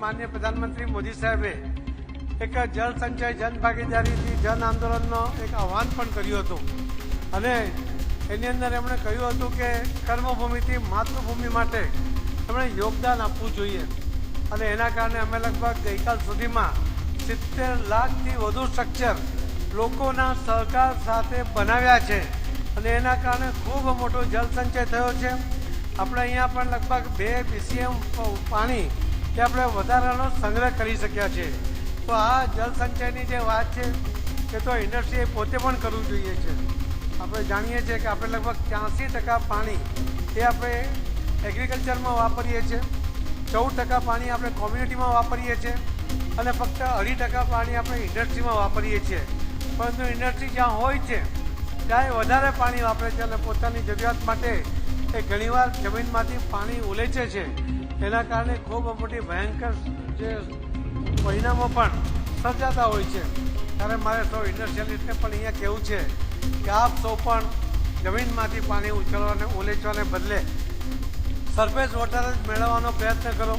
માનનીય પ્રધાનમંત્રી મોદી સાહેબે એક જળ સંચય જન ભાગીદારીથી જન આંદોલનનો એક આહવાન પણ કર્યું હતું અને એની અંદર એમણે કહ્યું હતું કે કર્મભૂમિથી માતૃભૂમિ માટે એમણે યોગદાન આપવું જોઈએ અને એના કારણે અમે લગભગ ગઈકાલ સુધીમાં 70 લાખથી વધુ સ્ટ્રક્ચર લોકોના સહકાર સાથે બનાવ્યા છે અને એના કારણે ખૂબ મોટો જળ સંચય થયો છે. આપણે અહીંયા પણ લગભગ 2 BCM પાણી કે આપણે વધારાનો સંગ્રહ કરી શક્યા છે. તો આ જળ સંચયની જે વાત છે એ તો ઇન્ડસ્ટ્રીએ પોતે પણ કરવું જોઈએ છે. આપણે જાણીએ છીએ કે આપણે લગભગ 83% પાણી એ આપણે એગ્રીકલ્ચરમાં વાપરીએ છીએ, 14% પાણી આપણે કોમ્યુનિટીમાં વાપરીએ છીએ અને ફક્ત 2.5% પાણી આપણે ઇન્ડસ્ટ્રીમાં વાપરીએ છીએ. પરંતુ ઇન્ડસ્ટ્રી જ્યાં હોય છે ત્યાં વધારે પાણી વાપરે છે અને પોતાની જરૂરિયાત માટે એ ઘણીવાર જમીનમાંથી પાણી ઉલેચે છે. એના કારણે ખૂબ મોટી ભયંકર જે પરિણામો પણ સર્જાતા હોય છે. ત્યારે મારે સૌ ઇન્ડસ્ટ્રીયલિસ્ટને પણ અહીંયા કહેવું છે કે આપ સૌ પણ જમીનમાંથી પાણી ઉછળવાને ઉલેચવાને બદલે સરફેસ વોટર જ મેળવવાનો પ્રયત્ન કરો.